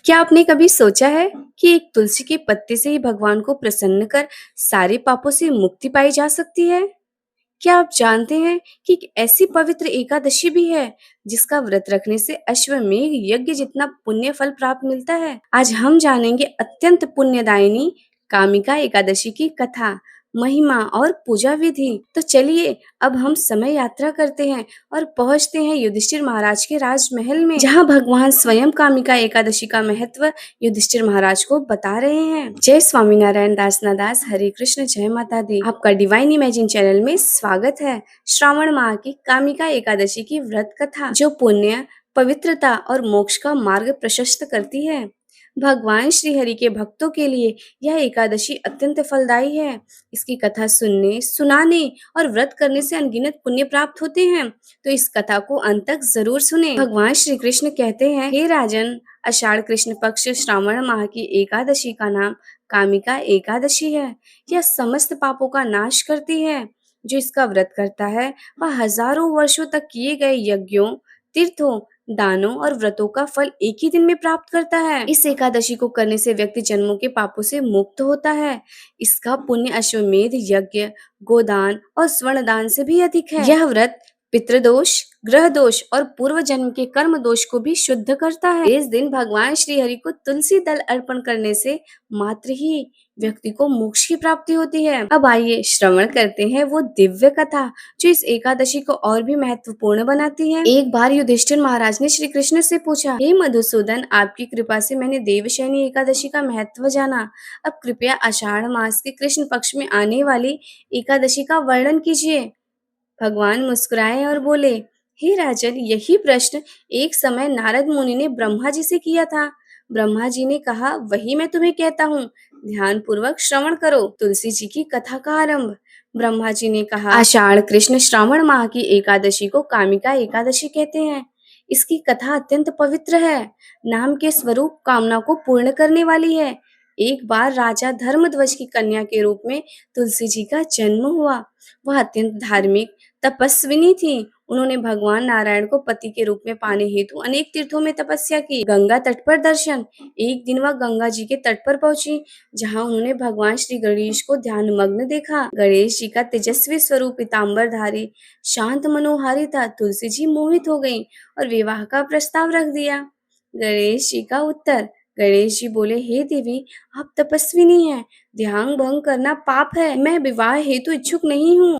क्या आपने कभी सोचा है कि एक तुलसी के पत्ते से ही भगवान को प्रसन्न कर सारे पापों से मुक्ति पाई जा सकती है? क्या आप जानते हैं कि एक ऐसी पवित्र एकादशी भी है जिसका व्रत रखने से अश्वमेध यज्ञ जितना पुण्य फल प्राप्त मिलता है? आज हम जानेंगे अत्यंत पुण्यदायिनी कामिका एकादशी की कथा, महिमा और पूजा विधि। तो चलिए अब हम समय यात्रा करते हैं और पहुंचते हैं युधिष्ठिर महाराज के राजमहल में, जहां भगवान स्वयं कामिका एकादशी का महत्व युधिष्ठिर महाराज को बता रहे हैं। जय स्वामीनारायण दास ना दास, हरे कृष्ण, जय माता दी। आपका डिवाइन इमेजिन चैनल में स्वागत है। श्रावण माह की कामिका एकादशी की व्रत कथा जो पुण्य, पवित्रता और मोक्ष का मार्ग प्रशस्त करती है। भगवान श्री हरि के भक्तों के लिए यह एकादशी अत्यंत फलदायी है। इसकी कथा सुनने, सुनाने और व्रत करने से अनगिनत पुण्य प्राप्त होते हैं। तो इस कथा को अंत तक जरूर सुने। भगवान श्री कृष्ण कहते हैं, हे राजन, आषाढ़ कृष्ण पक्ष श्रावण माह की एकादशी का नाम कामिका एकादशी है। यह समस्त पापों का नाश करती है। जो इसका व्रत करता है वह हजारों वर्षों तक किए गए यज्ञों, तीर्थों, दानों और व्रतों का फल एक ही दिन में प्राप्त करता है। इस एकादशी को करने से व्यक्ति जन्मों के पापों से मुक्त होता है। इसका पुण्य अश्वमेध यज्ञ, गोदान और स्वर्ण दान से भी अधिक है। यह व्रत पितृदोष, ग्रह दोष और पूर्व जन्म के कर्म दोष को भी शुद्ध करता है। इस दिन भगवान श्री हरि को तुलसी दल अर्पण करने से मात्र ही व्यक्ति को मोक्ष की प्राप्ति होती है। अब आइए श्रवण करते हैं वो दिव्य कथा जो इस एकादशी को और भी महत्वपूर्ण बनाती है। एक बार युधिष्ठिर महाराज ने श्री कृष्ण से पूछा, हे मधुसूदन, आपकी कृपा से मैंने देवशयनी एकादशी का महत्व जाना। अब कृपया आषाढ़ मास के कृष्ण पक्ष में आने वाली एकादशी का वर्णन कीजिए। भगवान मुस्कुराए और बोले, हे राजन, यही प्रश्न एक समय नारद मुनि ने ब्रह्मा जी से किया था। ब्रह्मा जी ने कहा, वही मैं तुम्हें कहता हूँ, ध्यान पूर्वक श्रवण करो। तुलसी जी की कथा का आरंभ। ब्रह्मा जी ने कहा, आषाढ़ कृष्ण श्रावण माह की एकादशी को कामिका एकादशी कहते हैं। इसकी कथा अत्यंत पवित्र है। नाम के स्वरूप कामना को पूर्ण करने वाली है। एक बार राजा धर्मध्वज की कन्या के रूप में तुलसी जी का जन्म हुआ। वह अत्यंत धार्मिक तपस्विनी थी। उन्होंने भगवान नारायण को पति के रूप में पाने हेतु अनेक तीर्थों में तपस्या की। गंगा तट पर दर्शन। एक दिन वह गंगा जी के तट पर पहुंची, जहां उन्होंने भगवान श्री गणेश को ध्यान मग्न देखा। गणेश जी का तेजस्वी स्वरूप पीताम्बरधारी, शांत मनोहारी था। तुलसी जी मोहित हो गईं और विवाह का प्रस्ताव रख दिया। गणेश जी का उत्तर। गणेश जी बोले, हे देवी, आप तपस्विनी हैं, ध्यान भंग करना पाप है। मैं विवाह हेतु इच्छुक नहीं हूँ।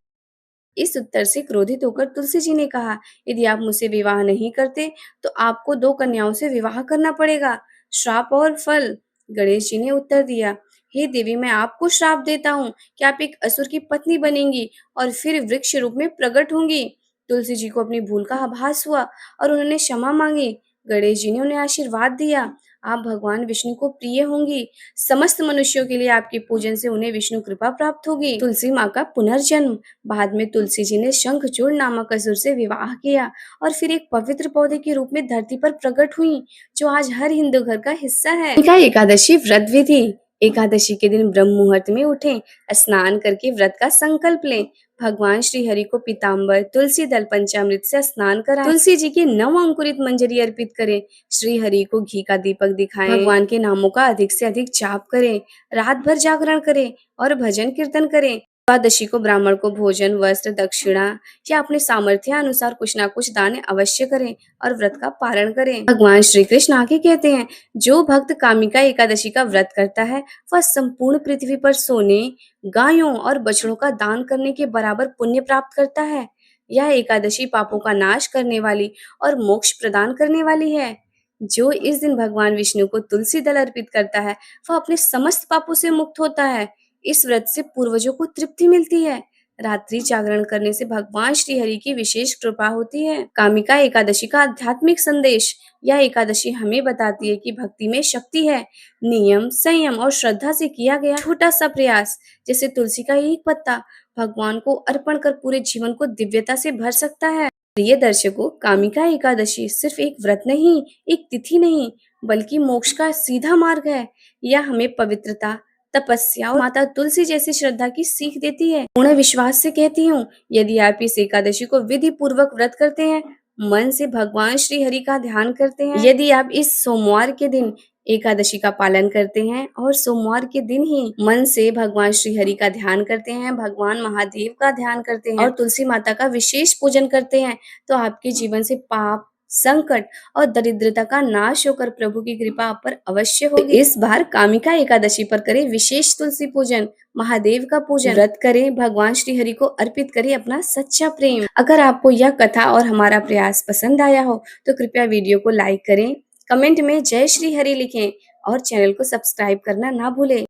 इस उत्तर से क्रोधित होकर तुलसी जी ने कहा, यदि आप मुझसे विवाह नहीं करते तो आपको 2 कन्याओं से विवाह करना पड़ेगा। श्राप और फल। गणेश जी ने उत्तर दिया, हे देवी, मैं आपको श्राप देता हूँ कि आप एक असुर की पत्नी बनेंगी और फिर वृक्ष रूप में प्रकट होंगी। तुलसी जी को अपनी भूल का आभास हुआ और उन्होंने क्षमा मांगी। गणेश जी ने उन्हें आशीर्वाद दिया, आप भगवान विष्णु को प्रिय होंगी। समस्त मनुष्यों के लिए आपके पूजन से उन्हें विष्णु कृपा प्राप्त होगी। तुलसी माँ का पुनर्जन्म। बाद में तुलसी जी ने शंखचूड़ नामक असुर से विवाह किया और फिर एक पवित्र पौधे के रूप में धरती पर प्रकट हुई, जो आज हर हिंदू घर का हिस्सा है। एकादशी व्रत विधि। एकादशी के दिन ब्रह्म मुहूर्त में उठें, स्नान करके व्रत का संकल्प लें। भगवान श्री हरि को पीताम्बर, तुलसी दल, पंचामृत से स्नान कराएं। तुलसी जी की 9 अंकुरित मंजरी अर्पित करें। श्री हरि को घी का दीपक दिखाएं। भगवान के नामों का अधिक से अधिक जाप करें। रात भर जागरण करें और भजन कीर्तन करें। एकादशी को ब्राह्मण को भोजन, वस्त्र, दक्षिणा या अपने सामर्थ्य अनुसार कुछ ना कुछ दान अवश्य करें और व्रत का पालन करें। भगवान श्री कृष्ण आगे कहते हैं, जो भक्त कामिका एकादशी का व्रत करता है वह संपूर्ण पृथ्वी पर सोने, गायों और बछड़ों का दान करने के बराबर पुण्य प्राप्त करता है। यह एकादशी पापों का नाश करने वाली और मोक्ष प्रदान करने वाली है। जो इस दिन भगवान विष्णु को तुलसी दल अर्पित करता है वह अपने समस्त पापों से मुक्त होता है। इस व्रत से पूर्वजों को तृप्ति मिलती है। रात्रि जागरण करने से भगवान श्री हरि की विशेष कृपा होती है। कामिका एकादशी का आध्यात्मिक संदेश। यह एकादशी हमें बताती है कि भक्ति में शक्ति है। नियम, संयम और श्रद्धा से किया गया छोटा सा प्रयास, जैसे तुलसी का एक पत्ता, भगवान को अर्पण कर पूरे जीवन को दिव्यता से भर सकता है। प्रिय दर्शकों, कामिका एकादशी सिर्फ एक व्रत नहीं, एक तिथि नहीं, बल्कि मोक्ष का सीधा मार्ग है। यह हमें पवित्रता, तपस्या और माता तुलसी जैसी श्रद्धा की सीख देती है। पूर्ण विश्वास से कहती हूँ, यदि आप इस एकादशी को विधि पूर्वक व्रत करते हैं, मन से भगवान श्री हरि का ध्यान करते हैं, यदि आप इस सोमवार के दिन एकादशी का पालन करते हैं और सोमवार के दिन ही मन से भगवान श्री हरि का ध्यान करते हैं, भगवान महादेव का ध्यान करते हैं और तुलसी माता का विशेष पूजन करते हैं, तो आपके जीवन से पाप, संकट और दरिद्रता का नाश होकर प्रभु की कृपा आप पर अवश्य होगी। इस बार कामिका एकादशी पर करें विशेष तुलसी पूजन, महादेव का पूजन, व्रत करें, भगवान श्री हरि को अर्पित करें अपना सच्चा प्रेम। अगर आपको यह कथा और हमारा प्रयास पसंद आया हो तो कृपया वीडियो को लाइक करें, कमेंट में जय श्री हरि लिखें और चैनल को सब्सक्राइब करना ना भूलें।